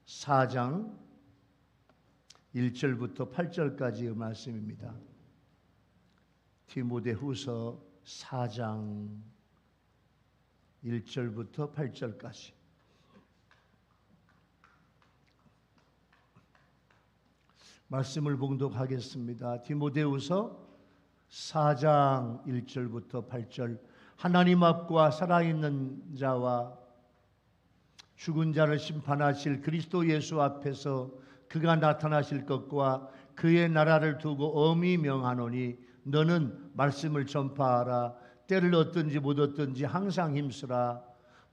4장 1절부터 8절까지의 말씀입니다. 디모데후서 4장 1절부터 8절까지. 말씀을 봉독하겠습니다. 디모데후서 4장 1절부터 8절. 하나님 앞과 살아있는 자와 죽은 자를 심판하실 그리스도 예수 앞에서 그가 나타나실 것과 그의 나라를 두고 엄히 명하노니 너는 말씀을 전파하라. 때를 얻든지 못 얻든지 항상 힘쓰라.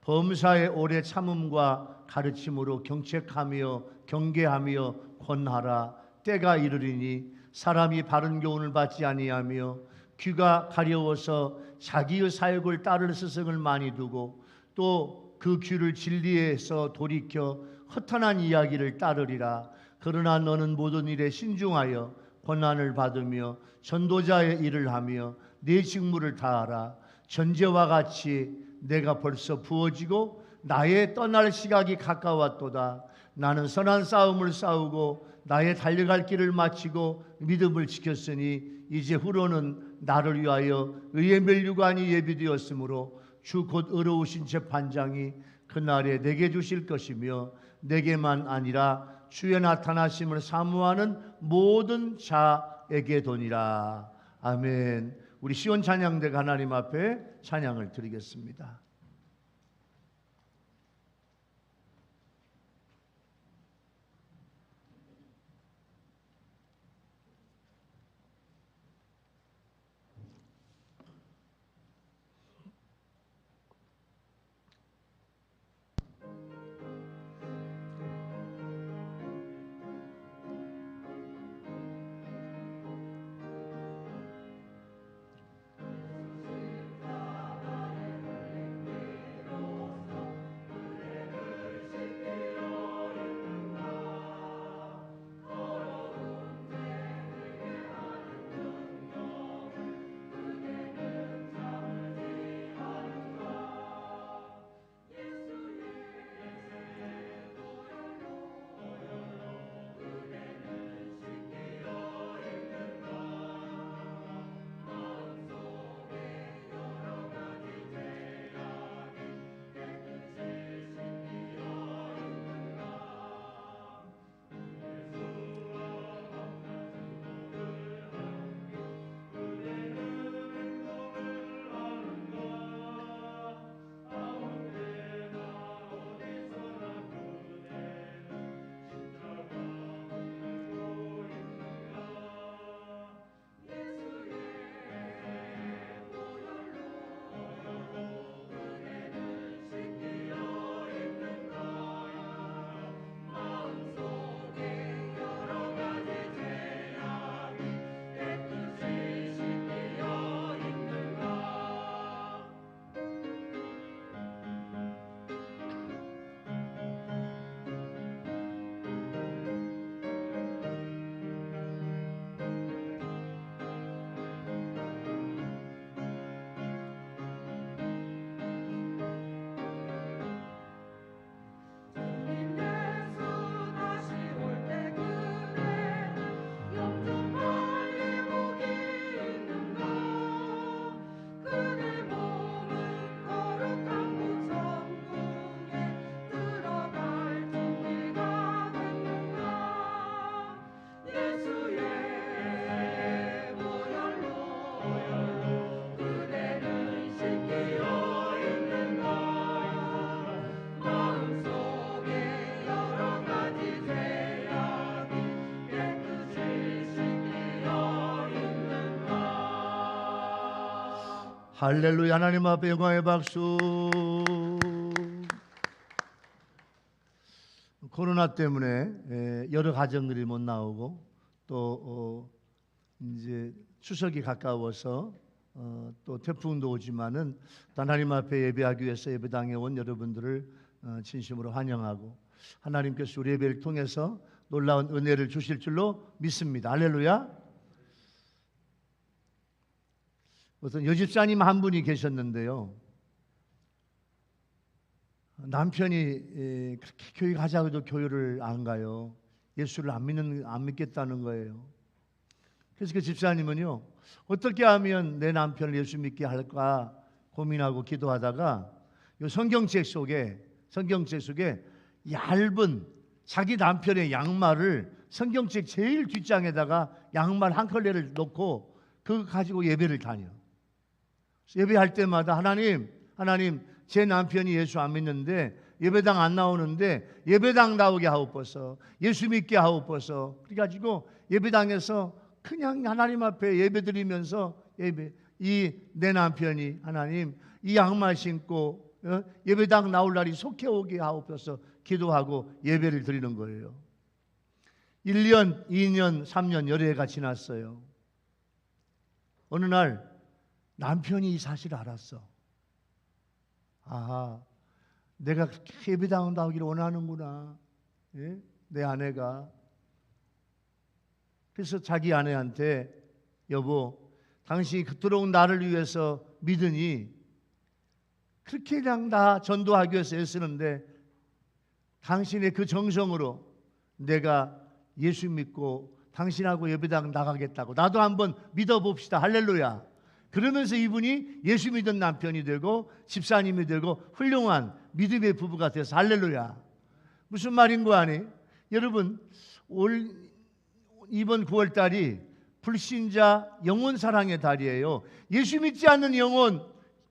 범사에 오래 참음과 가르침으로 경책하며 경계하며 권하라. 때가 이르리니 사람이 바른 교훈을 받지 아니하며 귀가 가려워서 자기의 사역을 따를 스승을 많이 두고 또 그 귀를 진리에서 돌이켜 허탄한 이야기를 따르리라. 그러나 너는 모든 일에 신중하여 권한을 받으며 전도자의 일을 하며 네 직무를 다하라. 전제와 같이 내가 벌써 부어지고 나의 떠날 시각이 가까웠도다. 나는 선한 싸움을 싸우고 나의 달려갈 길을 마치고 믿음을 지켰으니 이제 후로는 나를 위하여 의의 면류관이 예비되었으므로 주 곧 의로우신 재판장이 그날에 내게 주실 것이며 내게만 아니라 주의 나타나심을 사모하는 모든 자에게 도니라. 아멘. 우리 시온 찬양대가 하나님 앞에 찬양을 드리겠습니다. 할렐루야. 하나님 앞에 영광의 박수. 코로나 때문에 여러 가정들이 못 나오고 또 이제 추석이 가까워서 또 태풍도 오지만은 하나님 앞에 예배하기 위해서 예배당에 온 여러분들을 진심으로 환영하고 하나님께서 우리 예배를 통해서 놀라운 은혜를 주실 줄로 믿습니다. 할렐루야. 어떤 여집사님 한 분이 계셨는데요. 남편이 그렇게 교회 가자고 해도 교회를 안 가요. 예수를 안 믿겠다는 거예요. 그래서 그 집사님은요, 어떻게 하면 내 남편을 예수 믿게 할까 고민하고 기도하다가 이 성경책 속에 얇은 자기 남편의 양말을 성경책 제일 뒷장에다가 양말 한 켤레를 놓고 그거 가지고 예배를 다녀. 예배할 때마다 하나님 제 남편이 예수 안 믿는데 예배당 안 나오는데 예배당 나오게 하옵소서, 예수 믿게 하옵소서. 그래가지고 예배당에서 그냥 하나님 앞에 예배드리면서 내 남편이 하나님 이 양말 신고 예배당 나올 날이 속해 오게 하옵소서 기도하고 예배를 드리는 거예요. 1년, 2년, 3년 여러 해가 지났어요. 어느 날 남편이 이 사실을 알았어. 아, 내가 그렇게 예배당 나오기를 원하는구나. 예? 내 아내가. 그래서 자기 아내한테 여보, 당신이 그토록 나를 위해서 믿으니 그렇게 그냥 나 전도하기 위해서 애쓰는데 당신의 그 정성으로 내가 예수 믿고 당신하고 예배당 나가겠다고 나도 한번 믿어봅시다. 할렐루야. 그러면서 이분이 예수 믿은 남편이 되고 집사님이 되고 훌륭한 믿음의 부부가 돼서 할렐루야. 무슨 말인 거 아니? 여러분, 이번 9월달이 불신자 영혼사랑의 달이에요. 예수 믿지 않는 영혼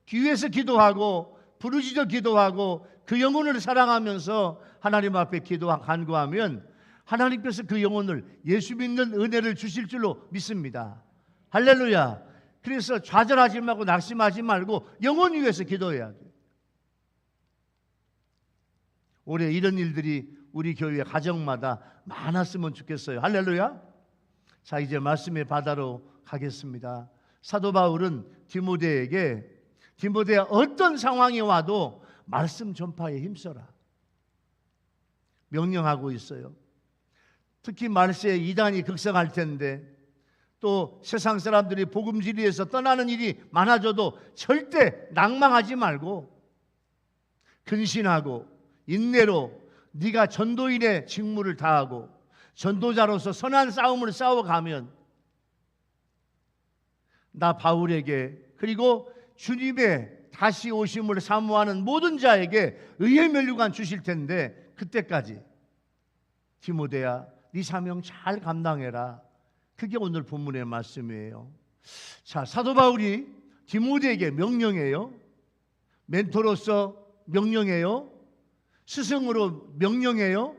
귀에서 기도하고 부르짖어 기도하고 그 영혼을 사랑하면서 하나님 앞에 간구하면 하나님께서 그 영혼을 예수 믿는 은혜를 주실 줄로 믿습니다. 할렐루야. 그래서 좌절하지 말고 낙심하지 말고 영혼 위해서 기도해야 돼요. 올해 이런 일들이 우리 교회 가정마다 많았으면 좋겠어요. 할렐루야. 자, 이제 말씀의 바다로 가겠습니다. 사도 바울은 디모데야 어떤 상황이 와도 말씀 전파에 힘써라 명령하고 있어요. 특히 말세에 이단이 극성할 텐데 또 세상 사람들이 복음 진리에서 떠나는 일이 많아져도 절대 낭망하지 말고 근신하고 인내로 네가 전도인의 직무를 다하고 전도자로서 선한 싸움을 싸워가면 나 바울에게 그리고 주님의 다시 오심을 사모하는 모든 자에게 의의 면류관 주실 텐데 그때까지 디모데야 네 사명 잘 감당해라. 그게 오늘 본문의 말씀이에요. 자, 사도 바울이 디모데에게 명령해요. 멘토로서 명령해요. 스승으로 명령해요.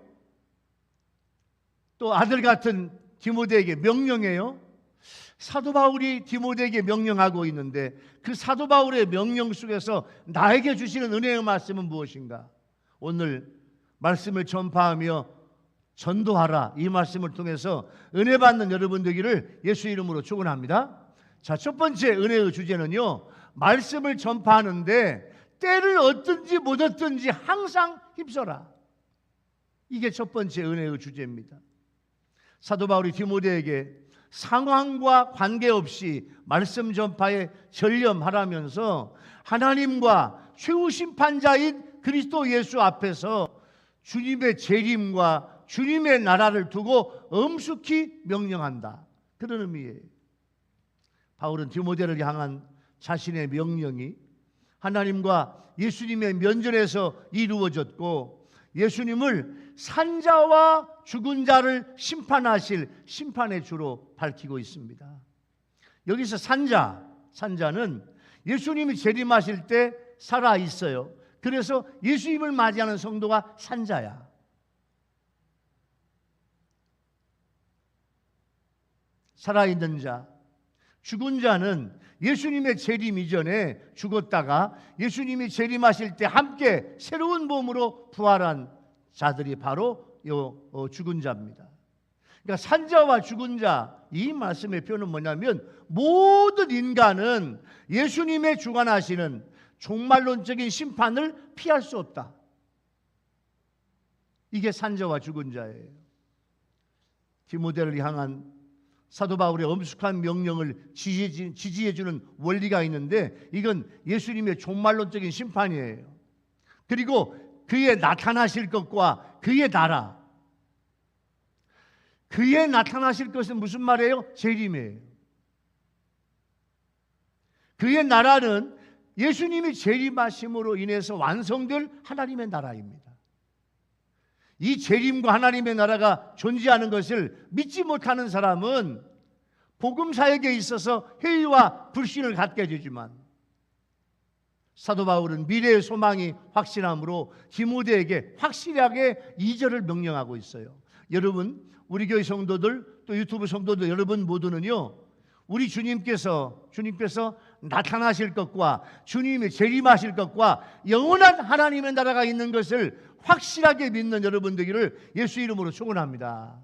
또 아들 같은 디모데에게 명령해요. 사도 바울이 디모데에게 명령하고 있는데 그 사도 바울의 명령 속에서 나에게 주시는 은혜의 말씀은 무엇인가? 오늘 말씀을 전파하며 전도하라 이 말씀을 통해서 은혜 받는 여러분 되기를 예수 이름으로 축원합니다. 자, 첫 번째 은혜의 주제는요, 말씀을 전파하는데 때를 얻든지 못 얻든지 항상 힘써라. 이게 첫 번째 은혜의 주제입니다. 사도 바울이 디모데에게 상황과 관계없이 말씀 전파에 전념하라면서 하나님과 최후 심판자인 그리스도 예수 앞에서 주님의 재림과 주님의 나라를 두고 엄숙히 명령한다. 그런 의미예요. 바울은 디모데를 향한 자신의 명령이 하나님과 예수님의 면전에서 이루어졌고 예수님을 산자와 죽은 자를 심판하실 심판의 주로 밝히고 있습니다. 여기서 산자는 예수님이 재림하실 때 살아 있어요. 그래서 예수님을 맞이하는 성도가 산자야. 살아있는 자, 죽은 자는 예수님의 재림 이전에 죽었다가 예수님이 재림하실 때 함께 새로운 몸으로 부활한 자들이 바로 죽은 자입니다. 그러니까 산자와 죽은 자, 이 말씀의 표현은 뭐냐면 모든 인간은 예수님의 주관하시는 종말론적인 심판을 피할 수 없다. 이게 산자와 죽은 자예요. 디모데를 향한 사도 바울의 엄숙한 명령을 지지해주는 원리가 있는데 이건 예수님의 종말론적인 심판이에요. 그리고 그의 나타나실 것과 그의 나라. 그의 나타나실 것은 무슨 말이에요? 재림이에요. 그의 나라는 예수님이 재림하심으로 인해서 완성될 하나님의 나라입니다. 이 재림과 하나님의 나라가 존재하는 것을 믿지 못하는 사람은 복음 사역에 있어서 회의와 불신을 갖게 되지만, 사도 바울은 미래의 소망이 확실함으로 디모데에게 확실하게 2절을 명령하고 있어요. 여러분, 우리 교회 성도들, 또 유튜브 성도들 여러분 모두는요, 우리 주님께서 나타나실 것과 주님이 재림하실 것과 영원한 하나님의 나라가 있는 것을 확실하게 믿는 여러분 되기를 예수 이름으로 축원합니다.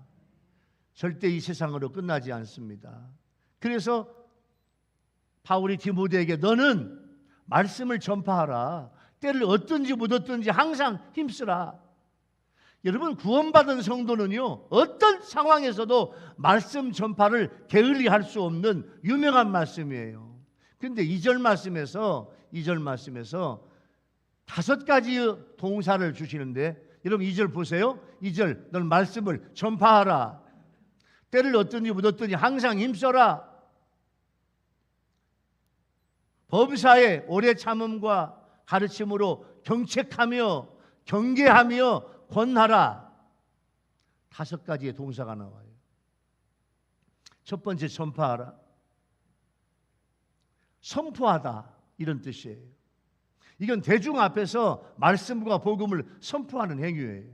절대 이 세상으로 끝나지 않습니다. 그래서 바울이 디모데에게 너는 말씀을 전파하라. 때를 얻든지 못 얻든지 항상 힘쓰라. 여러분, 구원받은 성도는요, 어떤 상황에서도 말씀 전파를 게을리할 수 없는 유명한 말씀이에요. 그런데 2절 말씀에서 5가지 동사를 주시는데, 여러분 2절 보세요. 2절, 넌 말씀을 전파하라. 때를 얻든지 못 얻든지 항상 힘써라. 범사에 오래 참음과 가르침으로 경책하며 경계하며 권하라. 5가지의 동사가 나와요. 첫 번째, 전파하라. 선포하다, 이런 뜻이에요. 이건 대중 앞에서 말씀과 복음을 선포하는 행위예요.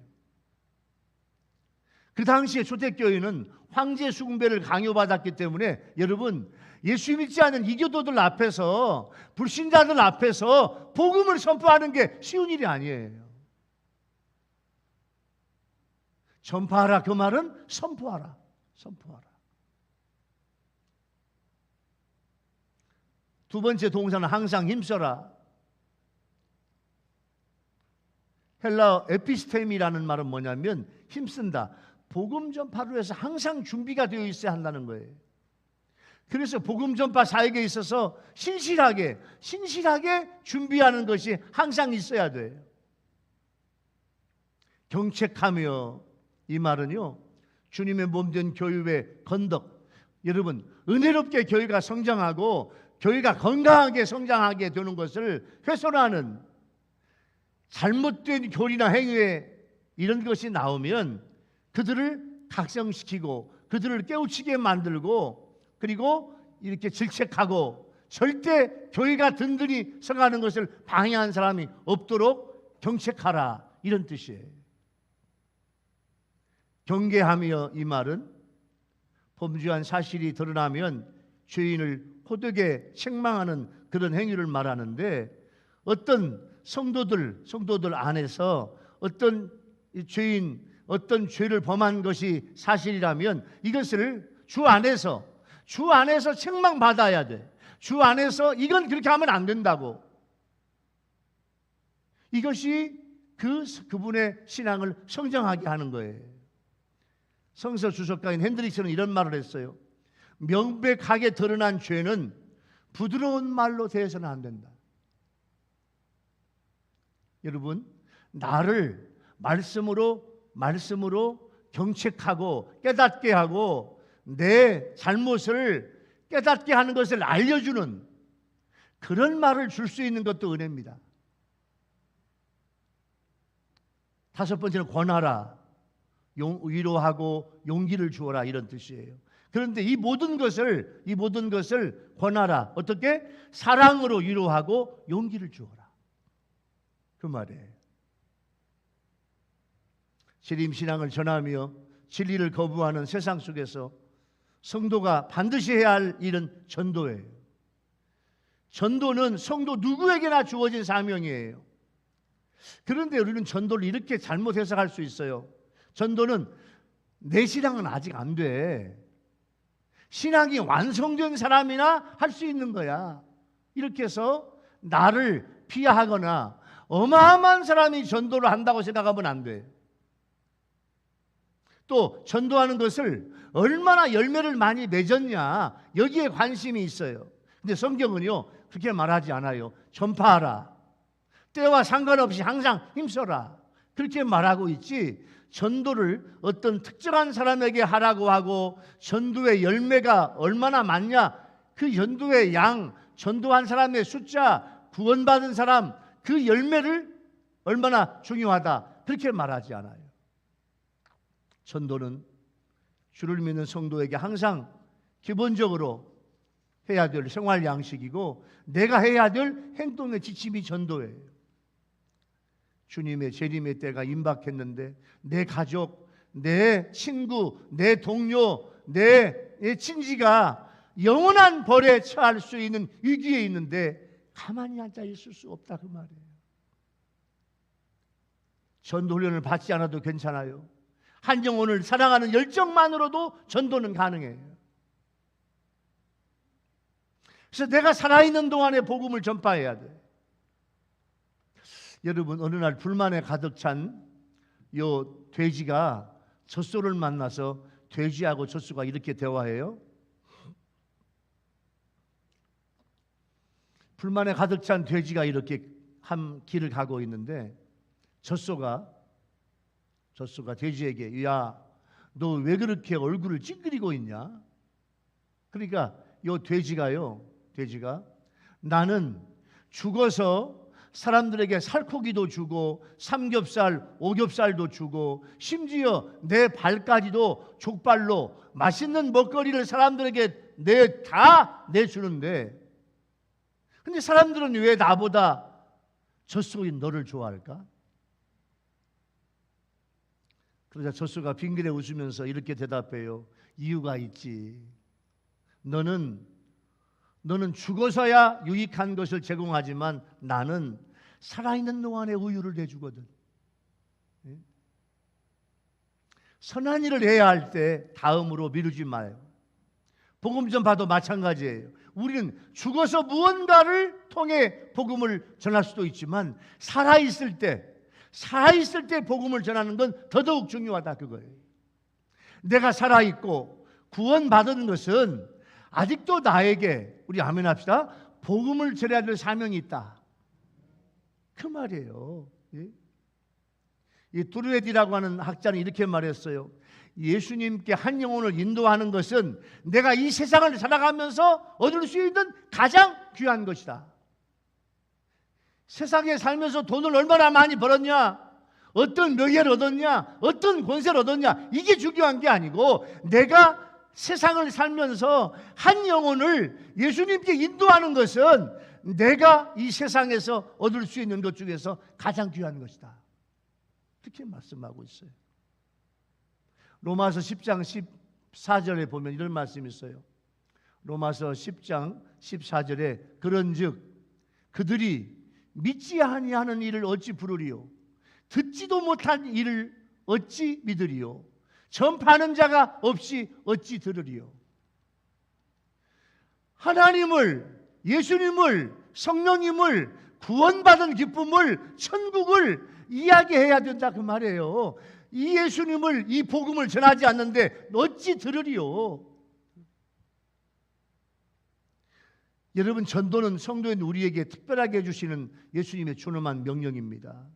그 당시에 초대교회는 황제 숭배를 강요받았기 때문에 여러분, 예수 믿지 않는 이교도들 앞에서, 불신자들 앞에서 복음을 선포하는 게 쉬운 일이 아니에요. 전파하라, 그 말은 선포하라. 두 번째 동사는 항상 힘써라. 헬라어 에피스템이라는 말은 뭐냐면 힘쓴다. 복음 전파를 위해서 항상 준비가 되어 있어야 한다는 거예요. 그래서 복음 전파 사역에 있어서 신실하게 준비하는 것이 항상 있어야 돼요. 경책하며, 이 말은요, 주님의 몸된 교회의 건덕. 여러분, 은혜롭게 교회가 성장하고 교회가 건강하게 성장하게 되는 것을 훼손하는 잘못된 교리나 행위에 이런 것이 나오면 그들을 각성시키고 그들을 깨우치게 만들고, 그리고 이렇게 질책하고 절대 교회가 든든히 서가는 것을 방해한 사람이 없도록 경책하라, 이런 뜻이에요. 경계하며, 이 말은 범죄한 사실이 드러나면 죄인을 호되게 책망하는 그런 행위를 말하는데, 어떤 성도들 안에서 어떤 죄를 범한 것이 사실이라면 이것을 주 안에서 책망받아야 돼. 주 안에서 이건 그렇게 하면 안 된다고. 이것이 그분의 신앙을 성장하게 하는 거예요. 성서 주석가인 핸드릭스는 이런 말을 했어요. 명백하게 드러난 죄는 부드러운 말로 대해서는 안 된다. 여러분, 나를 말씀으로 경책하고 깨닫게 하고 내 잘못을 깨닫게 하는 것을 알려주는 그런 말을 줄 수 있는 것도 은혜입니다. 5번째는 권하라. 위로하고 용기를 주어라, 이런 뜻이에요. 그런데 이 모든 것을 권하라. 어떻게? 사랑으로 위로하고 용기를 주어라, 그 말이에요. 재림신앙을 전하며 진리를 거부하는 세상 속에서 성도가 반드시 해야 할 일은 전도예요. 전도는 성도 누구에게나 주어진 사명이에요. 그런데 우리는 전도를 이렇게 잘못 해석할 수 있어요. 전도는 내 신앙은 아직 안 돼. 신앙이 완성된 사람이나 할 수 있는 거야. 이렇게 해서 나를 비하하거나 어마어마한 사람이 전도를 한다고 생각하면 안 돼. 또 전도하는 것을 얼마나 열매를 많이 맺었냐, 여기에 관심이 있어요. 근데 성경은요 그렇게 말하지 않아요. 전파하라. 때와 상관없이 항상 힘써라. 그렇게 말하고 있지, 전도를 어떤 특정한 사람에게 하라고 하고 전도의 열매가 얼마나 많냐, 그 전도의 양, 전도한 사람의 숫자, 구원받은 사람, 그 열매를 얼마나 중요하다, 그렇게 말하지 않아요. 전도는 주를 믿는 성도에게 항상 기본적으로 해야 될 생활 양식이고 내가 해야 될 행동의 지침이 전도예요. 주님의 재림의 때가 임박했는데 내 가족, 내 친구, 내 동료, 내 친지가 영원한 벌에 처할 수 있는 위기에 있는데 가만히 앉아 있을 수 없다, 그 말이에요. 전도 훈련을 받지 않아도 괜찮아요. 한 영혼을 사랑하는 열정만으로도 전도는 가능해요. 그래서 내가 살아있는 동안에 복음을 전파해야 돼. 여러분, 어느 날 불만에 가득 찬 요 돼지가 젖소를 만나서 돼지하고 젖소가 이렇게 대화해요. 불만에 가득 찬 돼지가 이렇게 한 길을 가고 있는데 젖소가 돼지에게, 야, 너 왜 그렇게 얼굴을 찡그리고 있냐? 그러니까 요 돼지가 나는 죽어서 사람들에게 살코기도 주고 삼겹살, 오겹살도 주고 심지어 내 발까지도 족발로 맛있는 먹거리를 사람들에게 다 내주는데, 근데 사람들은 왜 나보다 젖소인 너를 좋아할까? 그러자 젖소가 빙그레 웃으면서 이렇게 대답해요. 이유가 있지. 너는 죽어서야 유익한 것을 제공하지만 나는 살아있는 동안에 우유를 내주거든. 선한 일을 해야 할 때 다음으로 미루지 마요. 복음 전파도 마찬가지예요. 우리는 죽어서 무언가를 통해 복음을 전할 수도 있지만 살아있을 때 복음을 전하는 건 더더욱 중요하다, 그거예요. 내가 살아있고 구원받은 것은 아직도 나에게, 우리 아멘 합시다, 복음을 전해야 될 사명이 있다, 그 말이에요. 이 두르에디라고 하는 학자는 이렇게 말했어요. 예수님께 한 영혼을 인도하는 것은 내가 이 세상을 살아가면서 얻을 수 있는 가장 귀한 것이다. 세상에 살면서 돈을 얼마나 많이 벌었냐, 어떤 명예를 얻었냐, 어떤 권세를 얻었냐, 이게 중요한 게 아니고 내가 세상을 살면서 한 영혼을 예수님께 인도하는 것은 내가 이 세상에서 얻을 수 있는 것 중에서 가장 귀한 것이다, 그렇게 말씀하고 있어요. 로마서 10장 14절에 보면 이런 말씀이 있어요. 로마서 10장 14절에 그런즉 그들이 믿지 아니하는 일을 어찌 부르리요, 듣지도 못한 일을 어찌 믿으리요, 전파하는 자가 없이 어찌 들으리요. 하나님을, 예수님을, 성령님을, 구원받은 기쁨을, 천국을 이야기해야 된다, 그 말이에요. 이 예수님을, 이 복음을 전하지 않는데 어찌 들으리요. 여러분, 전도는 성도인 우리에게 특별하게 해주시는 예수님의 존엄한 명령입니다.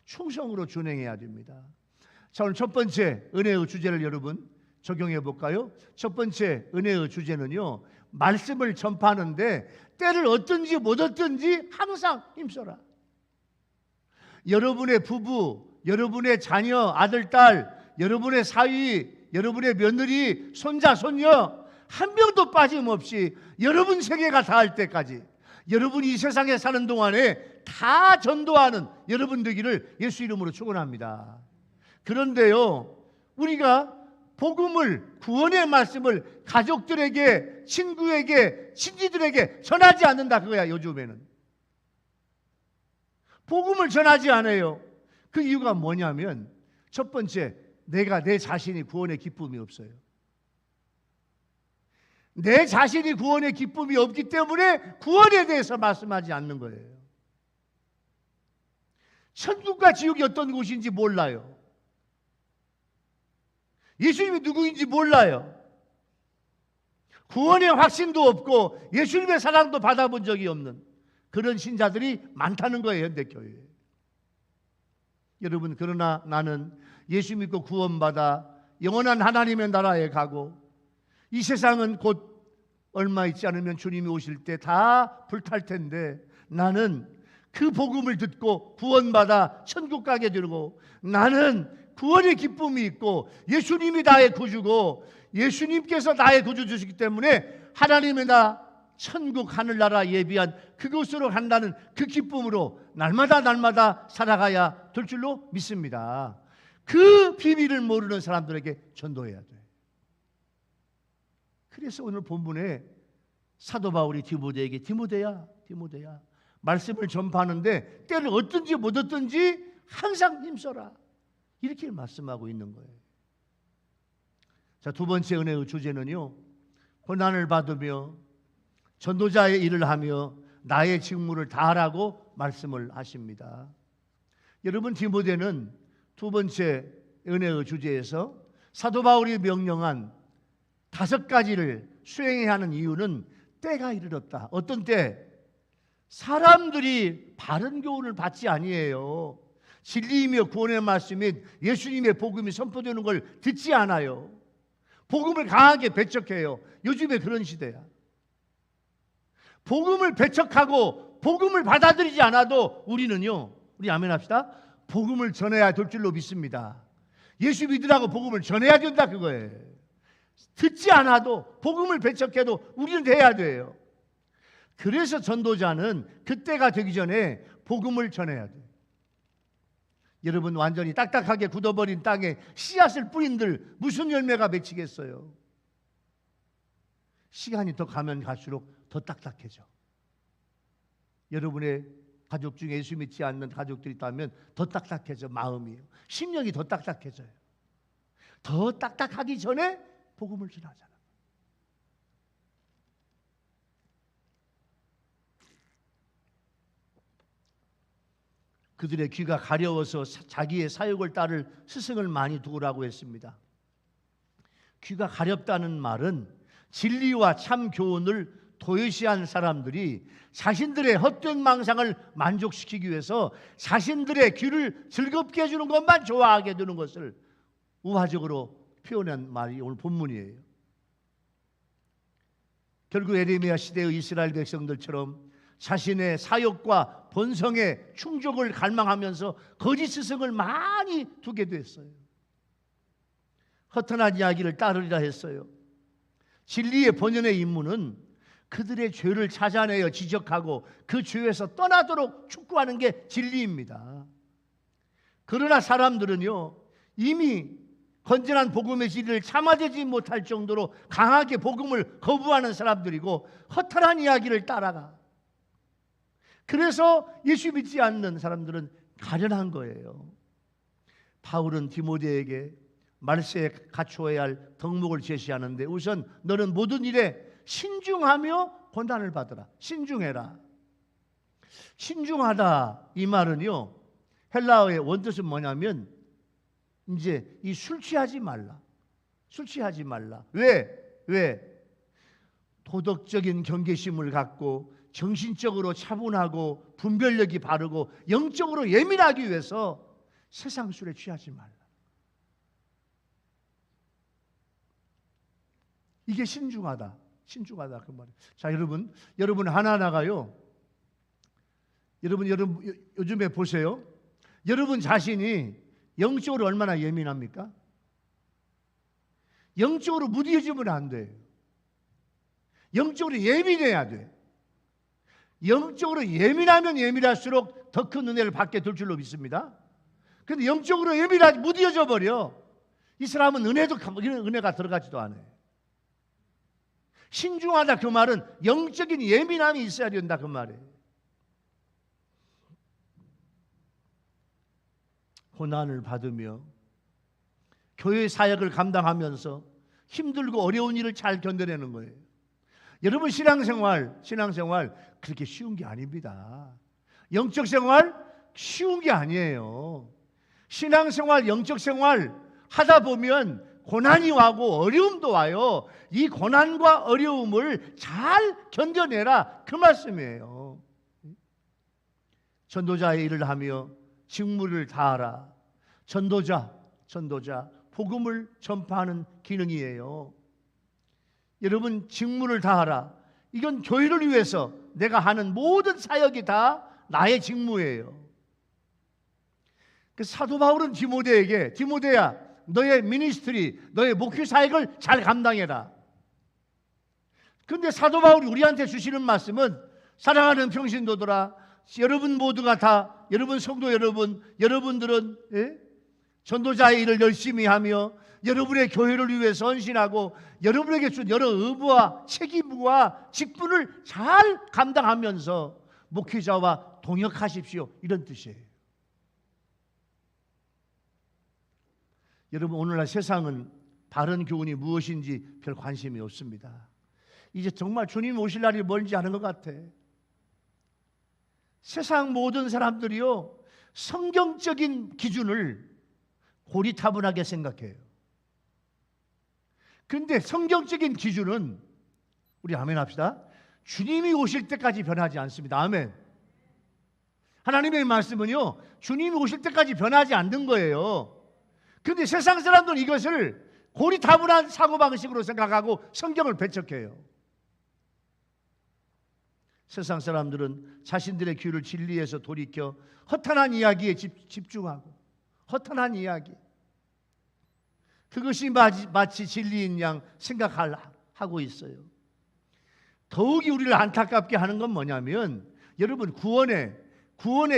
충성으로 준행해야 됩니다. 자, 오늘 첫 번째 은혜의 주제를 여러분 적용해 볼까요? 첫 번째 은혜의 주제는요, 말씀을 전파하는데 때를 얻든지 못 얻든지 항상 힘써라. 여러분의 부부, 여러분의 자녀, 아들, 딸, 여러분의 사위, 여러분의 며느리, 손자, 손녀 한 명도 빠짐없이 여러분 세계가 닿을 때까지 여러분이 이 세상에 사는 동안에 다 전도하는 여러분 되기를 예수 이름으로 축원합니다. 그런데요, 우리가 복음을, 구원의 말씀을 가족들에게, 친구에게, 친지들에게 전하지 않는다, 그거야. 요즘에는 복음을 전하지 않아요. 그 이유가 뭐냐면 첫 번째, 내가 내 자신이 구원의 기쁨이 없어요. 내 자신이 구원의 기쁨이 없기 때문에 구원에 대해서 말씀하지 않는 거예요. 천국과 지옥이 어떤 곳인지 몰라요. 예수님이 누구인지 몰라요. 구원의 확신도 없고 예수님의 사랑도 받아본 적이 없는 그런 신자들이 많다는 거예요, 현대교회에. 여러분, 그러나 나는 예수 믿고 구원받아 영원한 하나님의 나라에 가고 이 세상은 곧 얼마 있지 않으면 주님이 오실 때 다 불탈 텐데 나는 그 복음을 듣고 구원받아 천국 가게 되고 나는 구원의 기쁨이 있고 예수님이 나의 구주고 예수님께서 나의 구주 주시기 때문에 하나님의 나라 천국 하늘나라 예비한 그곳으로 간다는 그 기쁨으로 날마다 살아가야 될 줄로 믿습니다. 그 비밀을 모르는 사람들에게 전도해야 돼. 그래서 오늘 본문에 사도 바울이 디모데에게 디모데야 말씀을 전파하는데 때를 얻든지 못 얻든지 항상 힘써라, 이렇게 말씀하고 있는 거예요. 자, 두 번째 은혜의 주제는요, 고난을 받으며 전도자의 일을 하며 나의 직무를 다하라고 말씀을 하십니다. 여러분, 디모데는 두 번째 은혜의 주제에서 사도 바울이 명령한 5가지를 수행해야 하는 이유는 때가 이르렀다. 어떤 때? 사람들이 바른 교훈을 받지 아니에요. 진리이며 구원의 말씀 및 예수님의 복음이 선포되는 걸 듣지 않아요. 복음을 강하게 배척해요. 요즘에 그런 시대야. 복음을 배척하고 복음을 받아들이지 않아도 우리는요, 우리 아멘 합시다, 복음을 전해야 될 줄로 믿습니다. 예수 믿으라고 복음을 전해야 된다, 그거예요. 듣지 않아도 복음을 배척해도 우리는 해야 돼요. 그래서 전도자는 그때가 되기 전에 복음을 전해야 돼요. 여러분, 완전히 딱딱하게 굳어버린 땅에 씨앗을 뿌린들 무슨 열매가 맺히겠어요? 시간이 더 가면 갈수록 더 딱딱해져. 여러분의 가족 중에 예수 믿지 않는 가족들이 있다면 더 딱딱해져. 마음이요, 심령이 더 딱딱해져요. 더 딱딱하기 전에 복음을 전하잖아. 그들의 귀가 가려워서 자기의 사역을 따를 스승을 많이 두라고 했습니다. 귀가 가렵다는 말은 진리와 참 교훈을 도외시한 사람들이 자신들의 헛된 망상을 만족시키기 위해서 자신들의 귀를 즐겁게 해주는 것만 좋아하게 되는 것을 우화적으로 표현한 말이 오늘 본문이에요. 결국 에레미야 시대의 이스라엘 백성들처럼 자신의 사역과 본성의 충족을 갈망하면서 거짓 스승을 많이 두게 됐어요. 허탄한 이야기를 따르리라 했어요. 진리의 본연의 임무는 그들의 죄를 찾아내어 지적하고 그 죄에서 떠나도록 축구하는 게 진리입니다. 그러나 사람들은요, 이미 건전한 복음의 진리를 참아내지 못할 정도로 강하게 복음을 거부하는 사람들이고 허탈한 이야기를 따라가. 그래서 예수 믿지 않는 사람들은 가련한 거예요. 바울은 디모데에게 말세에 갖추어야 할 덕목을 제시하는데, 우선 너는 모든 일에 신중하며 고난을 받으라. 신중해라. 신중하다, 이 말은요, 헬라어의 원뜻은 뭐냐면 이제 이 술 취하지 말라. 술 취하지 말라. 왜? 도덕적인 경계심을 갖고 정신적으로 차분하고 분별력이 바르고 영적으로 예민하기 위해서 세상 술에 취하지 말라. 이게 신중하다 그 말이에요. 자, 여러분 하나하나가요. 여러분 요즘에 보세요. 여러분 자신이 영적으로 얼마나 예민합니까? 영적으로 무뎌지면 안 돼요. 영적으로 예민해야 돼. 영적으로 예민하면 예민할수록 더 큰 은혜를 받게 될 줄로 믿습니다. 그런데 영적으로 예민하지 무뎌져 버려. 이 사람은 은혜가 들어가지도 않아요. 신중하다, 그 말은 영적인 예민함이 있어야 된다, 그 말이에요. 고난을 받으며 교회 사역을 감당하면서 힘들고 어려운 일을 잘 견뎌내는 거예요. 여러분, 신앙생활 그렇게 쉬운 게 아닙니다. 영적 생활 쉬운 게 아니에요. 신앙생활, 영적 생활 하다 보면 고난이 와고 어려움도 와요. 이 고난과 어려움을 잘 견뎌내라, 그 말씀이에요. 전도자의 일을 하며 직무를 다하라. 전도자, 복음을 전파하는 기능이에요. 여러분, 직무를 다하라. 이건 교회를 위해서 내가 하는 모든 사역이 다 나의 직무예요. 그 사도 바울은 디모데에게, 디모데야, 너의 미니스트리, 너의 목회 사역을 잘 감당해라. 그런데 사도 바울이 우리한테 주시는 말씀은, 사랑하는 평신도들아, 여러분 모두가 다, 여러분 성도 여러분들은 전도자의 일을 열심히 하며 여러분의 교회를 위해서 헌신하고 여러분에게 준 여러 의무와 책임과 직분을 잘 감당하면서 목회자와 동역하십시오, 이런 뜻이에요. 여러분, 오늘날 세상은 바른 교훈이 무엇인지 별 관심이 없습니다. 이제 정말 주님 오실 날이 멀지 않은 것 같아. 세상 모든 사람들이요, 성경적인 기준을 고리타분하게 생각해요. 그런데 성경적인 기준은, 우리 아멘 합시다, 주님이 오실 때까지 변하지 않습니다. 아멘. 하나님의 말씀은요, 주님이 오실 때까지 변하지 않는 거예요. 그런데 세상 사람들은 이것을 고리타분한 사고방식으로 생각하고 성경을 배척해요. 세상 사람들은 자신들의 귀를 진리에서 돌이켜 허탄한 이야기에 집중하고, 허탄한 이야기, 그것이 마치 진리인 양 생각하고 있어요. 더욱이 우리를 안타깝게 하는 건 뭐냐면, 여러분, 구원의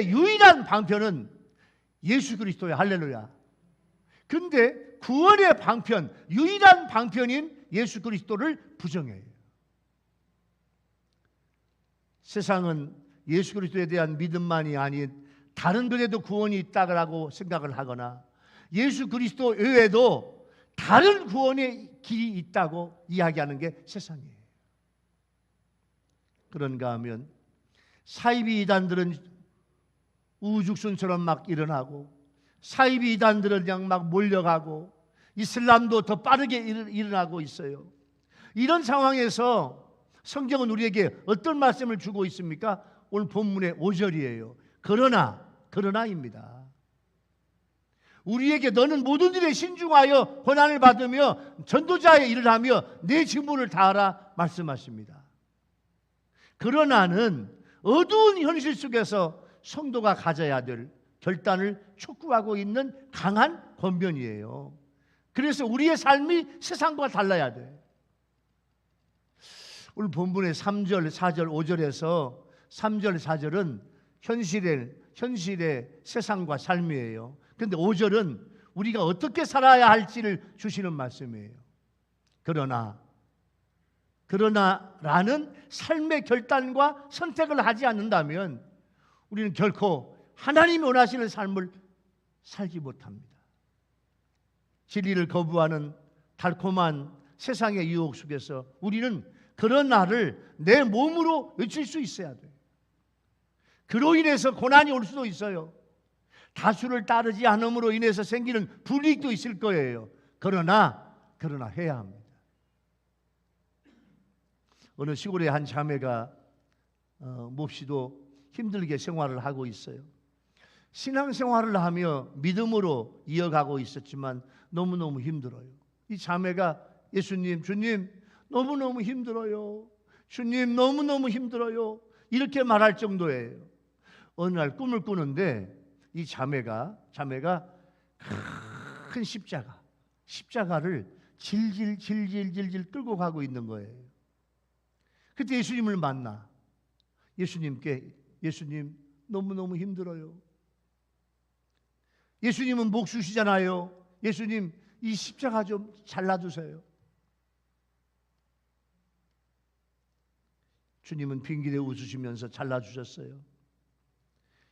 유일한 방편은 예수 그리스도의, 할렐루야. 근데 구원의 방편, 유일한 방편인 예수 그리스도를 부정해요. 세상은 예수 그리스도에 대한 믿음만이 아닌 다른 것에도 구원이 있다고 생각을 하거나, 예수 그리스도 외에도 다른 구원의 길이 있다고 이야기하는 게 세상이에요. 그런가 하면 사이비 이단들은 우후죽순처럼 막 일어나고, 사이비 이단들은 그냥 막 몰려가고, 이슬람도 더 빠르게 일어나고 있어요. 이런 상황에서 성경은 우리에게 어떤 말씀을 주고 있습니까? 오늘 본문의 5절이에요. 그러나입니다. 우리에게 너는 모든 일에 신중하여 고난을 받으며 전도자의 일을 하며 내 직무를 다하라 말씀하십니다. 그러나는 어두운 현실 속에서 성도가 가져야 될 결단을 촉구하고 있는 강한 권면이에요. 그래서 우리의 삶이 세상과 달라야 돼. 오늘 본문의 3절, 4절, 5절에서 3절, 4절은 현실의 세상과 삶이에요. 그런데 5절은 우리가 어떻게 살아야 할지를 주시는 말씀이에요. 그러나라는 삶의 결단과 선택을 하지 않는다면 우리는 결코 하나님이 원하시는 삶을 살지 못합니다. 진리를 거부하는 달콤한 세상의 유혹 속에서 우리는 그런 날을 내 몸으로 외칠 수 있어야 돼요. 그로 인해서 고난이 올 수도 있어요. 다수를 따르지 않음으로 인해서 생기는 불이익도 있을 거예요. 그러나 해야 합니다. 어느 시골의 한 자매가 몹시도 힘들게 생활을 하고 있어요. 신앙생활을 하며 믿음으로 이어가고 있었지만 너무너무 힘들어요. 이 자매가 예수님, 주님 너무너무 힘들어요. 주님 너무너무 힘들어요. 이렇게 말할 정도예요. 어느 날 꿈을 꾸는데 이 자매가 큰 십자가를 질질 끌고 가고 있는 거예요. 그때 예수님을 만나 예수님께, 예수님 너무너무 힘들어요. 예수님은 목 주시잖아요. 예수님 이 십자가 좀 잘라주세요. 주님은 빙기대 웃으시면서 잘라주셨어요.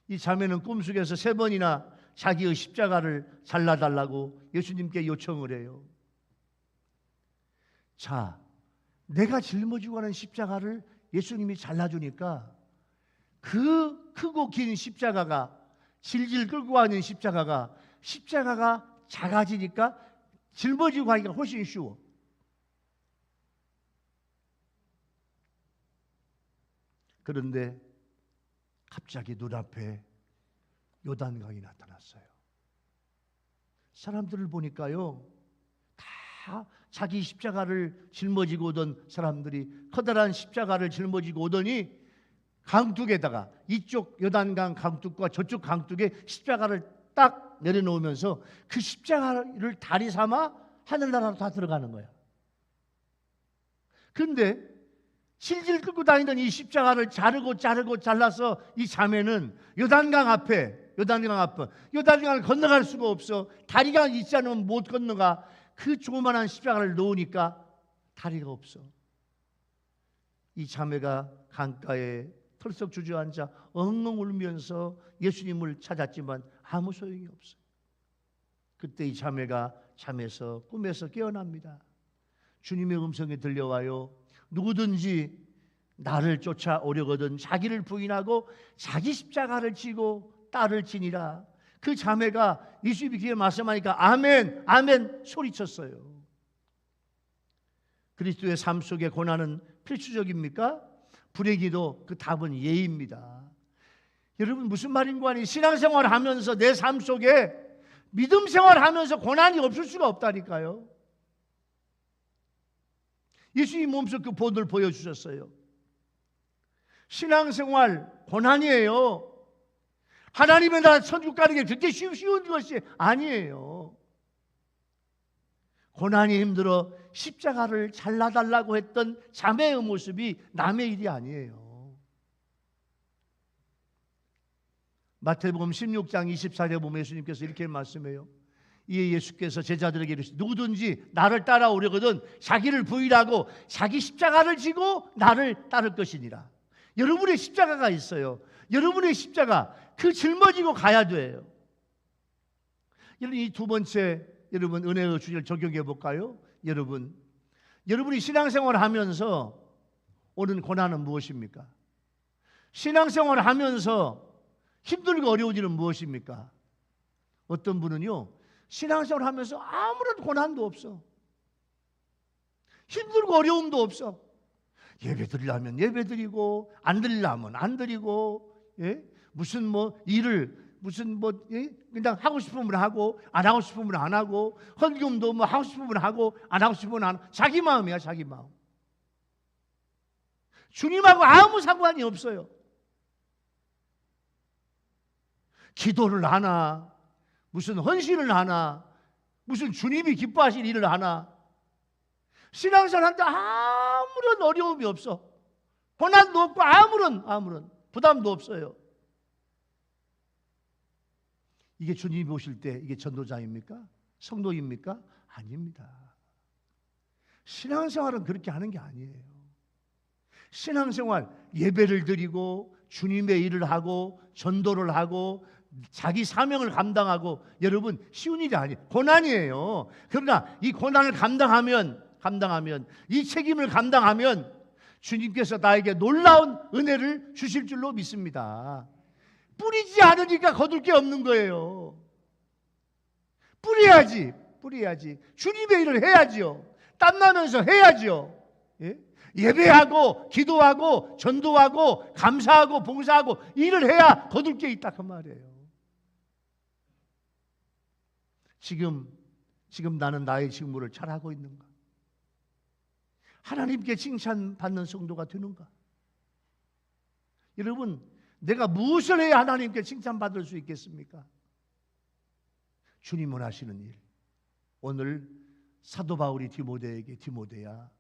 이 자매는 꿈속에서 3번이나 자기의 십자가를 잘라달라고 예수님께 요청을 해요. 자, 내가 짊어지고 가는 십자가를 예수님이 잘라주니까 그 크고 긴 십자가가, 질질 끌고 가는 십자가가 작아지니까 짊어지고 가기가 훨씬 쉬워. 그런데 갑자기 눈앞에 요단강이 나타났어요. 사람들을 보니까요, 다 자기 십자가를 짊어지고 오던 사람들이 커다란 십자가를 짊어지고 오더니 강둑에다가 이쪽 요단강 강둑과 저쪽 강둑에 십자가를 딱 내려놓으면서 그 십자가를 다리 삼아 하늘나라로 다 들어가는 거야. 그런데 질질 끌고 다니던 이 십자가를 자르고 잘라서 이 자매는 요단강 앞에 요단강을 건너갈 수가 없어. 다리가 있지 않으면 못 건너가. 그 조그만한 십자가를 놓으니까 다리가 없어. 이 자매가 강가에 털썩 주저앉아 엉엉 울면서 예수님을 찾았지만 아무 소용이 없어. 그때 이 자매가 잠에서 꿈에서 깨어납니다. 주님의 음성이 들려와요. 누구든지 나를 쫓아오려거든 자기를 부인하고 자기 십자가를 지고 딸을 지니라. 그 자매가 예수님이 귀에 말씀하니까 아멘 아멘 소리쳤어요. 그리스도의 삶 속에 고난은 필수적입니까? 불행히도 그 답은 예입니다. 여러분 무슨 말인고 하니 신앙생활을 하면서 내 삶 속에 믿음 생활을 하면서 고난이 없을 수가 없다니까요. 예수님 몸소 그 본을 보여주셨어요. 신앙생활 고난이에요. 하나님의 나라 천국 가는 게 그렇게 쉬운 것이 아니에요. 고난이 힘들어 십자가를 잘라달라고 했던 자매의 모습이 남의 일이 아니에요. 마태복음 16장 24절에 보면 예수님께서 이렇게 말씀해요. 이에 예수께서 제자들에게 이르시되 누구든지 나를 따라오려거든 자기를 부인하고 자기 십자가를 지고 나를 따를 것이니라. 여러분의 십자가가 있어요. 여러분의 십자가 그 짊어지고 가야 돼요. 여러분 이 두 번째 여러분 은혜의 주제를 적용해 볼까요? 여러분이 신앙생활을 하면서 오는 고난은 무엇입니까? 신앙생활을 하면서 힘들고 어려운 일은 무엇입니까? 어떤 분은요 신앙생활을 하면서 아무런 고난도 없어. 힘들고 어려움도 없어. 예배 드리려면 예배 드리고 안 드리려면 안 드리고 무슨 일을 그냥 하고 싶으면 하고 안 하고 싶으면 안 하고 헌금도 하고 싶으면 하고 안 하고 싶으면 안 하고 자기 마음이야 자기 마음. 주님하고 아무 상관이 없어요. 기도를 하나 무슨 헌신을 하나 무슨 주님이 기뻐하실 일을 하나 신앙생활하는데 아무런 어려움이 없어. 고난도 없고 아무런 부담도 없어요. 이게 주님이 오실 때 이게 전도자입니까? 성도입니까? 아닙니다. 신앙생활은 그렇게 하는 게 아니에요. 신앙생활 예배를 드리고 주님의 일을 하고 전도를 하고 자기 사명을 감당하고 여러분 쉬운 일이 아니에요. 고난이에요. 그러나 이 고난을 감당하면 이 책임을 감당하면 주님께서 나에게 놀라운 은혜를 주실 줄로 믿습니다. 뿌리지 않으니까 거둘 게 없는 거예요. 뿌려야지. 주님의 일을 해야지요. 땀나면서 해야지요. 예배하고 기도하고 전도하고 감사하고 봉사하고 일을 해야 거둘 게 있다 그 말이에요. 지금 나는 나의 직무를 잘하고 있는가? 하나님께 칭찬받는 성도가 되는가? 여러분 내가 무엇을 해야 하나님께 칭찬받을 수 있겠습니까? 주님 원하시는 일. 오늘 사도 바울이 디모데에게 디모데야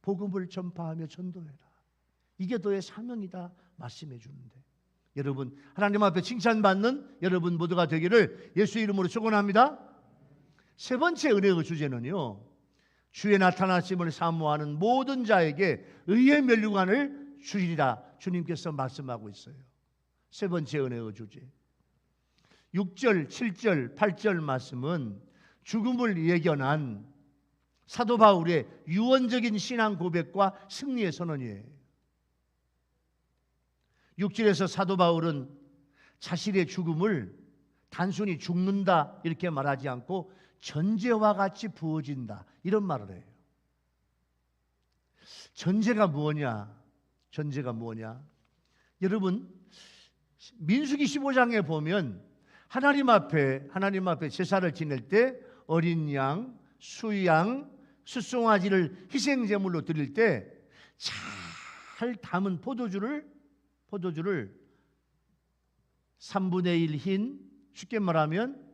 복음을 전파하며 전도해라. 이게 너의 사명이다 말씀해 주는데 여러분 하나님 앞에 칭찬받는 여러분 모두가 되기를 예수 이름으로 축원합니다. 세 번째 은혜의 주제는요. 주의 나타나심을 사모하는 모든 자에게 의의 면류관을 주리라 주님께서 말씀하고 있어요. 세 번째 은혜의 주제 6절, 7절, 8절 말씀은 죽음을 예견한 사도 바울의 유언적인 신앙 고백과 승리의 선언이에요. 6절에서 사도 바울은 자신의 죽음을 단순히 죽는다 이렇게 말하지 않고 전제와 같이 부어진다 이런 말을 해요. 전제가 뭐냐? 여러분 민수기 15장에 보면 하나님 앞에 제사를 지낼 때 어린 양, 수양, 숫송아지를 희생 제물로 드릴 때 잘 담은 포도주를 3분의 1 흰, 쉽게 말하면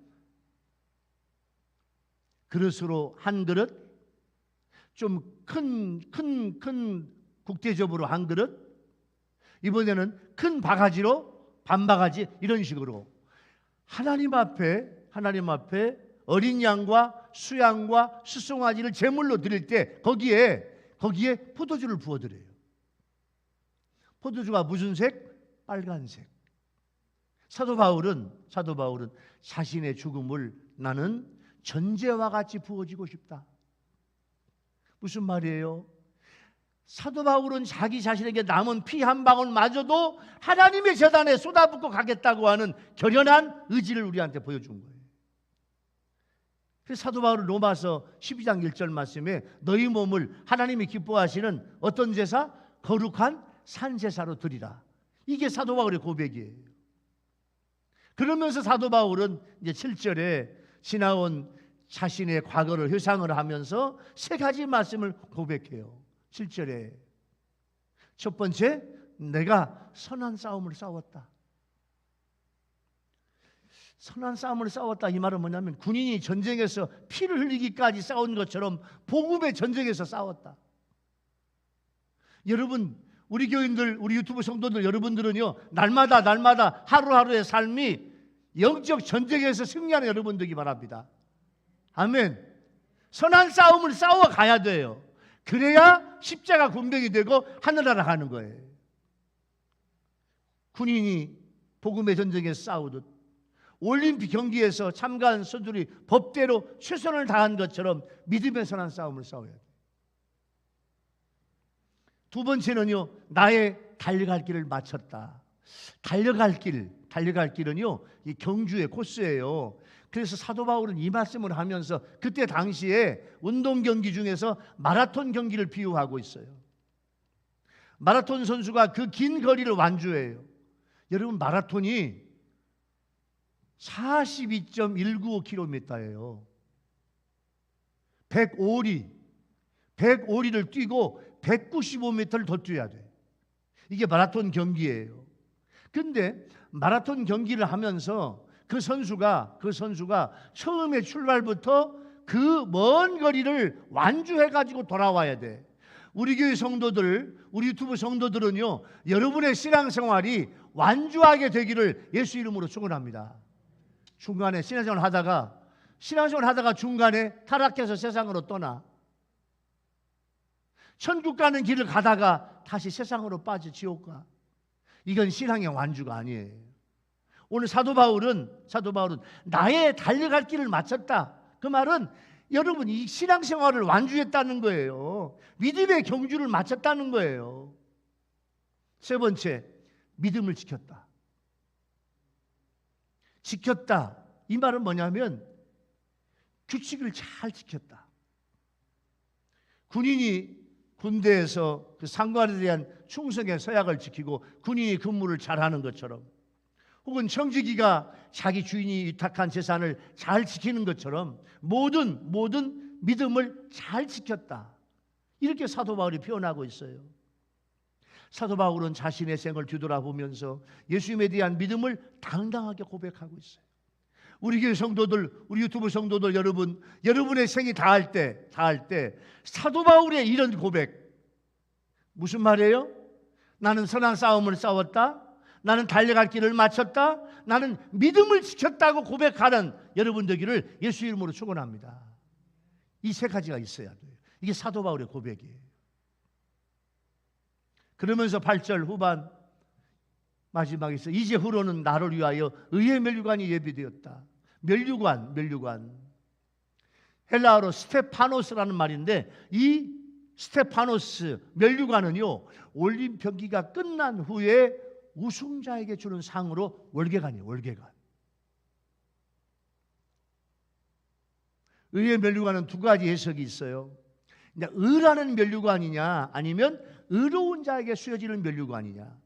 그릇으로 한 그릇, 좀 큰 국대접으로 한 그릇, 이번에는 큰 바가지로 반바가지, 이런 식으로 하나님 앞에 어린 양과 수양과 숫송아지를 제물로 드릴 때 거기에 포도주를 부어드려요. 포도주가 무슨 색? 빨간색. 사도 바울은 자신의 죽음을 나는 전제와 같이 부어지고 싶다. 무슨 말이에요? 사도 바울은 자기 자신에게 남은 피 한 방울마저도 하나님의 제단에 쏟아붓고 가겠다고 하는 결연한 의지를 우리한테 보여준 거예요. 그래서 사도 바울은 로마서 12장 1절 말씀에 너희 몸을 하나님이 기뻐하시는 어떤 제사? 거룩한 산제사로 드리라. 이게 사도 바울의 고백이에요. 그러면서 사도 바울은 이제 7절에 지나온 자신의 과거를 회상을 하면서 세 가지 말씀을 고백해요. 7절에 첫 번째, 내가 선한 싸움을 싸웠다. 선한 싸움을 싸웠다, 이 말은 뭐냐면 군인이 전쟁에서 피를 흘리기까지 싸운 것처럼 복음의 전쟁에서 싸웠다. 여러분, 우리 교인들, 우리 유튜브 성도들 여러분들은요, 날마다 하루하루의 삶이 영적 전쟁에서 승리하는 여러분 되기 바랍니다. 아멘. 선한 싸움을 싸워가야 돼요. 그래야 십자가 군병이 되고 하늘나라 가는 거예요. 군인이 복음의 전쟁에서 싸우듯 올림픽 경기에서 참가한 선수들이 법대로 최선을 다한 것처럼 믿음의 선한 싸움을 싸워야 돼요. 두 번째는요, 나의 달려갈 길을 마쳤다. 달려갈 길은요, 이 경주의 코스예요. 그래서 사도 바울은 이 말씀을 하면서 그때 당시에 운동 경기 중에서 마라톤 경기를 비유하고 있어요. 마라톤 선수가 그 긴 거리를 완주해요. 여러분, 마라톤이 42.195km예요. 105리를 뛰고 195m를 더 뛰어야 돼. 이게 마라톤 경기예요. 근데 마라톤 경기를 하면서 그 선수가 처음에 출발부터 그 먼 거리를 완주해 가지고 돌아와야 돼. 우리 교회 성도들, 우리 유튜브 성도들은요, 여러분의 신앙생활이 완주하게 되기를 예수 이름으로 축원합니다. 중간에 신앙생활 하다가 중간에 타락해서 세상으로 떠나 천국 가는 길을 가다가 다시 세상으로 빠져 지옥 가. 이건 신앙의 완주가 아니에요. 오늘 사도 바울은 나의 달려갈 길을 마쳤다. 그 말은 여러분, 이 신앙생활을 완주했다는 거예요. 믿음의 경주를 마쳤다는 거예요. 세 번째, 믿음을 지켰다. 이 말은 뭐냐면 규칙을 잘 지켰다. 군인이 군대에서 그 상관에 대한 충성의 서약을 지키고 군인이 근무를 잘하는 것처럼, 혹은 청지기가 자기 주인이 위탁한 재산을 잘 지키는 것처럼 모든 믿음을 잘 지켰다. 이렇게 사도 바울이 표현하고 있어요. 사도 바울은 자신의 생을 뒤돌아보면서 예수님에 대한 믿음을 당당하게 고백하고 있어요. 우리 교회 성도들, 우리 유튜브 성도들 여러분의 생이 다할 때 사도 바울의 이런 고백, 무슨 말이에요? 나는 선한 싸움을 싸웠다. 나는 달려갈 길을 마쳤다. 나는 믿음을 지켰다고 고백하는 여러분 되기를 예수 이름으로 축원합니다. 이 세 가지가 있어야 돼요. 이게 사도 바울의 고백이에요. 그러면서 8절 후반 마지막에서 이제후로는 나를 위하여 의의 면류관이 예비되었다. 면류관. 헬라어로 스테파노스라는 말인데, 이 스테파노스 면류관은요, 올림 경기가 끝난 후에 우승자에게 주는 상으로 월계관이에요. 월계관. 의의 면류관은 두 가지 해석이 있어요. 의라는 면류관이냐, 아니면 의로운 자에게 수여지는 면류관이냐.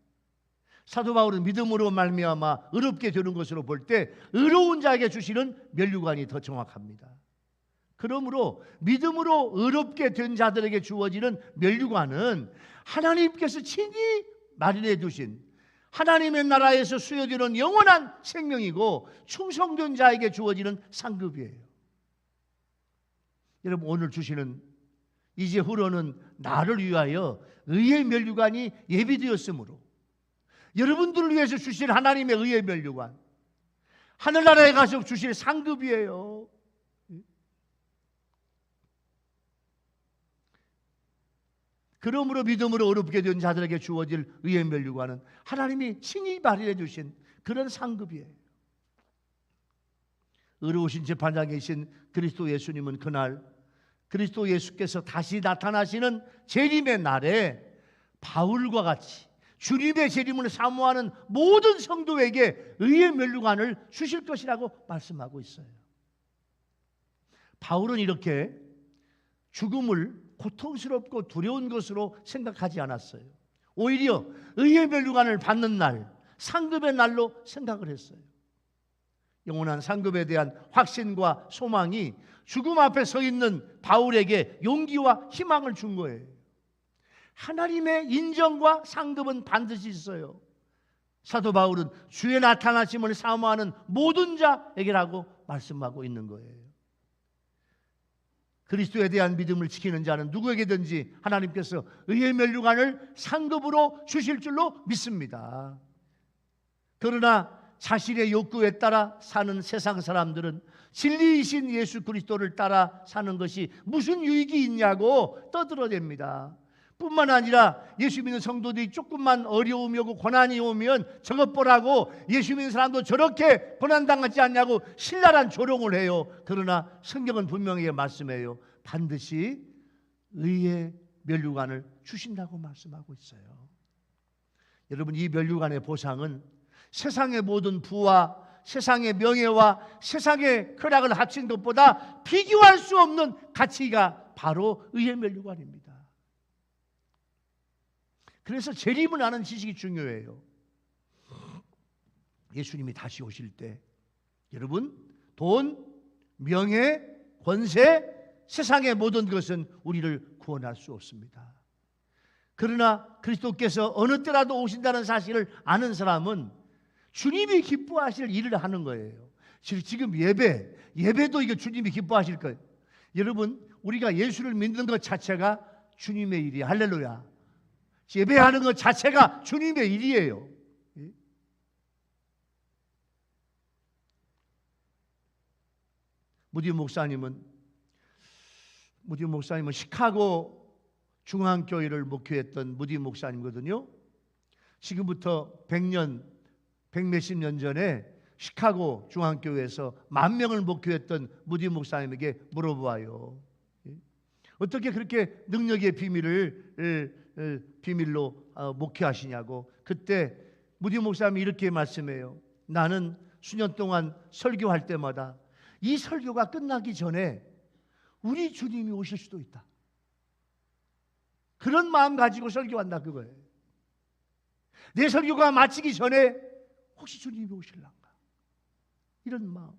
사도 바울은 믿음으로 말미암아 의롭게 되는 것으로 볼 때 의로운 자에게 주시는 면류관이 더 정확합니다. 그러므로 믿음으로 의롭게 된 자들에게 주어지는 면류관은 하나님께서 친히 마련해 두신 하나님의 나라에서 수여되는 영원한 생명이고 충성된 자에게 주어지는 상급이에요. 여러분, 오늘 주시는 이제 흐르는 나를 위하여 의의 면류관이 예비되었으므로 여러분들을 위해서 주실 하나님의 의의 면류관, 하늘나라에 가서 주실 상급이에요. 그러므로 믿음으로 의롭게 된 자들에게 주어질 의의 면류관은 하나님이 친히 마련해 주신 그런 상급이에요. 의로우신 재판장이신 그리스도 예수님은 그날 그리스도 예수께서 다시 나타나시는 재림의 날에 바울과 같이 주님의 재림을 사모하는 모든 성도에게 의의 면류관을 주실 것이라고 말씀하고 있어요. 바울은 이렇게 죽음을 고통스럽고 두려운 것으로 생각하지 않았어요. 오히려 의의 면류관을 받는 날, 상급의 날로 생각을 했어요. 영원한 상급에 대한 확신과 소망이 죽음 앞에 서 있는 바울에게 용기와 희망을 준 거예요. 하나님의 인정과 상급은 반드시 있어요. 사도 바울은 주의 나타나심을 사모하는 모든 자에게라고 말씀하고 있는 거예요. 그리스도에 대한 믿음을 지키는 자는 누구에게든지 하나님께서 의의 면류관을 상급으로 주실 줄로 믿습니다. 그러나 자신의 욕구에 따라 사는 세상 사람들은 진리이신 예수 그리스도를 따라 사는 것이 무슨 유익이 있냐고 떠들어댑니다. 뿐만 아니라 예수 믿는 성도들이 조금만 어려움이 오고 고난이 오면 저것 보라고 예수 믿는 사람도 저렇게 고난당하지 않냐고 신랄한 조롱을 해요. 그러나 성경은 분명히 말씀해요. 반드시 의의 면류관을 주신다고 말씀하고 있어요. 여러분, 이 면류관의 보상은 세상의 모든 부와 세상의 명예와 세상의 쾌락을 합친 것보다 비교할 수 없는 가치가 바로 의의 면류관입니다. 그래서 재림을 아는 지식이 중요해요. 예수님이 다시 오실 때 여러분, 돈, 명예, 권세, 세상의 모든 것은 우리를 구원할 수 없습니다. 그러나 그리스도께서 어느 때라도 오신다는 사실을 아는 사람은 주님이 기뻐하실 일을 하는 거예요. 지금 예배도 이거 주님이 기뻐하실 거예요. 여러분, 우리가 예수를 믿는 것 자체가 주님의 일이에요. 할렐루야. 예배하는 것 자체가 주님의 일이에요. 무디 목사님은 시카고 중앙교회를 목회했던 무디 목사님이거든요. 지금부터 100몇십 년 전에 시카고 중앙교회에서 10,000명을 목회했던 무디 목사님에게 물어보아요. 어떻게 그렇게 능력의 비밀로 목회하시냐고. 그때 무디 목사님이 이렇게 말씀해요. 나는 수년 동안 설교할 때마다 이 설교가 끝나기 전에 우리 주님이 오실 수도 있다, 그런 마음 가지고 설교한다, 그거예요. 내 설교가 마치기 전에 혹시 주님이 오실란가, 이런 마음.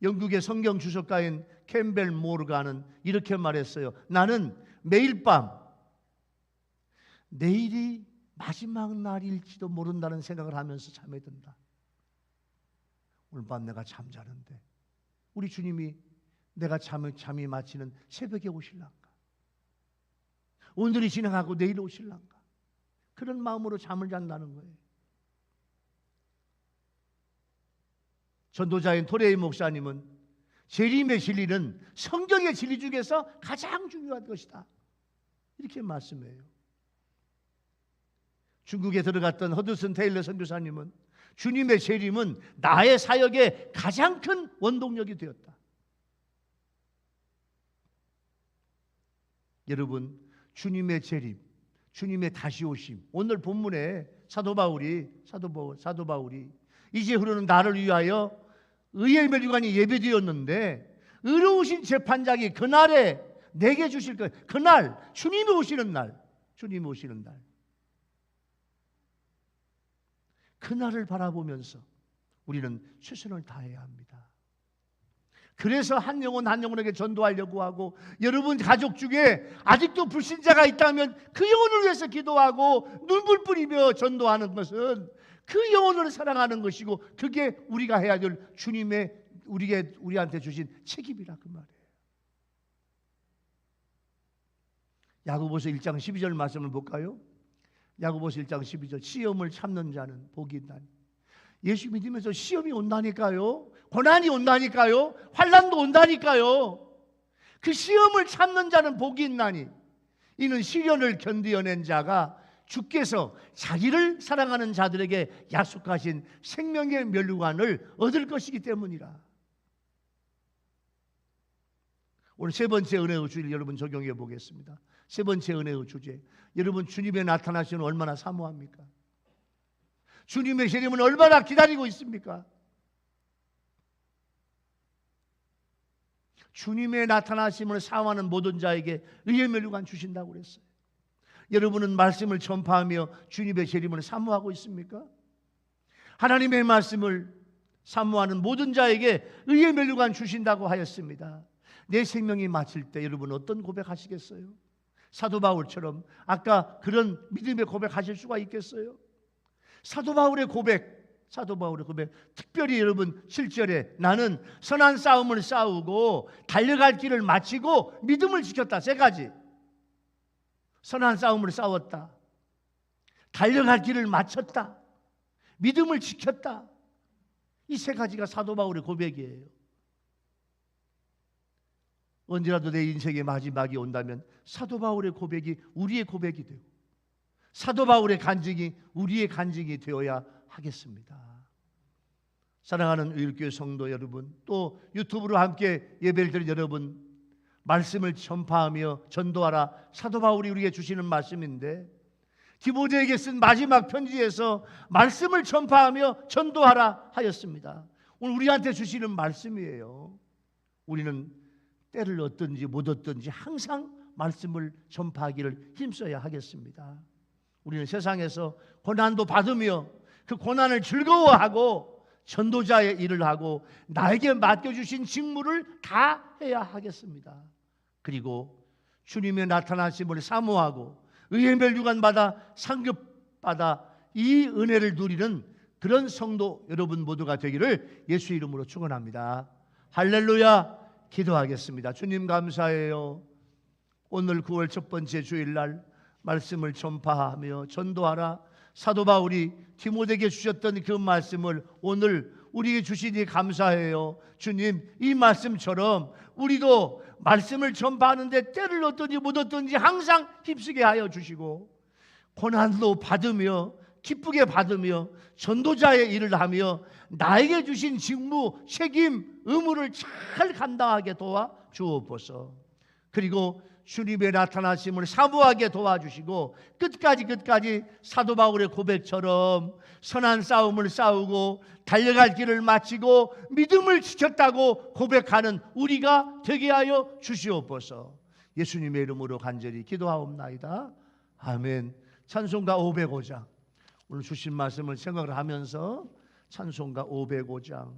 영국의 성경 주석가인 캠벨 모르가는 이렇게 말했어요. 나는 매일 밤 내일이 마지막 날일지도 모른다는 생각을 하면서 잠에 든다. 오늘 밤 내가 잠자는데 우리 주님이 내가 잠이 마치는 새벽에 오실란가, 오늘이 지나가고 내일 오실란가, 그런 마음으로 잠을 잔다는 거예요. 전도자인 토레이 목사님은 재림의 진리는 성경의 진리 중에서 가장 중요한 것이다, 이렇게 말씀해요. 중국에 들어갔던 허드슨 테일러 선교사님은 주님의 재림은 나의 사역의 가장 큰 원동력이 되었다. 여러분, 주님의 재림, 주님의 다시 오심, 오늘 본문에 사도 바울이 이제 흐르는 나를 위하여 의의 면류관이 예배되었는데 의로우신 재판장이 그날에 내게 주실 거예요. 그날, 주님이 오시는 날, 주님이 오시는 날. 그날을 바라보면서 우리는 최선을 다해야 합니다. 그래서 한 영혼 한 영혼에게 전도하려고 하고, 여러분 가족 중에 아직도 불신자가 있다면 그 영혼을 위해서 기도하고 눈물 뿌리며 전도하는 것은 그 영혼을 사랑하는 것이고, 그게 우리가 해야 될 주님의 우리한테 주신 책임이라 그 말이에요. 야고보서 1장 12절 말씀을 볼까요? 야고보서 1장 12절, 시험을 참는 자는 복이 있나니. 예수 믿으면서 시험이 온다니까요. 고난이 온다니까요. 환난도 온다니까요. 그 시험을 참는 자는 복이 있나니, 이는 시련을 견디어낸 자가 주께서 자기를 사랑하는 자들에게 약속하신 생명의 면류관을 얻을 것이기 때문이라. 오늘 세 번째 은혜의 주일 여러분 적용해 보겠습니다. 세 번째 은혜의 주제, 여러분 주님의 나타나시는 얼마나 사모합니까? 주님의 재림은 얼마나 기다리고 있습니까? 주님의 나타나심을 사모하는 모든 자에게 의의 면류관 주신다고 그랬어요. 여러분은 말씀을 전파하며 주님의 재림을 사모하고 있습니까? 하나님의 말씀을 사모하는 모든 자에게 의의 면류관 주신다고 하였습니다. 내 생명이 마칠 때 여러분 어떤 고백하시겠어요? 사도 바울처럼 아까 그런 믿음의 고백하실 수가 있겠어요? 사도 바울의 고백, 특별히 여러분 7절에 나는 선한 싸움을 싸우고 달려갈 길을 마치고 믿음을 지켰다. 세 가지. 선한 싸움을 싸웠다, 달려갈 길을 마쳤다, 믿음을 지켰다. 이 세 가지가 사도 바울의 고백이에요. 언제라도 내 인생의 마지막이 온다면 사도 바울의 고백이 우리의 고백이 되고, 사도 바울의 간증이 우리의 간증이 되어야 하겠습니다. 사랑하는 의일교회 성도 여러분, 또 유튜브로 함께 예배를 드린 여러분, 말씀을 전파하며 전도하라, 사도 바울이 우리에게 주시는 말씀인데, 디모데에게 쓴 마지막 편지에서 말씀을 전파하며 전도하라 하였습니다. 오늘 우리한테 주시는 말씀이에요. 우리는 때를 얻든지 못 얻든지 항상 말씀을 전파하기를 힘써야 하겠습니다. 우리는 세상에서 고난도 받으며 그 고난을 즐거워하고 전도자의 일을 하고 나에게 맡겨주신 직무를 다 해야 하겠습니다. 그리고 주님의 나타나심을 사모하고 의의 면류관 받아 상급받아 이 은혜를 누리는 그런 성도 여러분 모두가 되기를 예수 이름으로 축원합니다. 할렐루야. 기도하겠습니다. 주님 감사해요. 오늘 9월 첫 번째 주일날 말씀을 전파하며 전도하라, 사도 바울이 디모데에게 주셨던 그 말씀을 오늘 우리에게 주시니 감사해요. 주님, 이 말씀처럼 우리도 말씀을 전파하는데 때를 얻든지 못 얻든지 항상 힘쓰게 하여 주시고, 고난도 받으며 기쁘게 받으며 전도자의 일을 하며 나에게 주신 직무, 책임, 의무를 잘 감당하게 도와 주옵소서. 그리고 주님의 나타나심을 사모하게 도와주시고 끝까지 사도 바울의 고백처럼 선한 싸움을 싸우고 달려갈 길을 마치고 믿음을 지켰다고 고백하는 우리가 되게 하여 주시옵소서. 예수님의 이름으로 간절히 기도하옵나이다. 아멘. 찬송가 505장, 오늘 주신 말씀을 생각을 하면서 찬송가 505장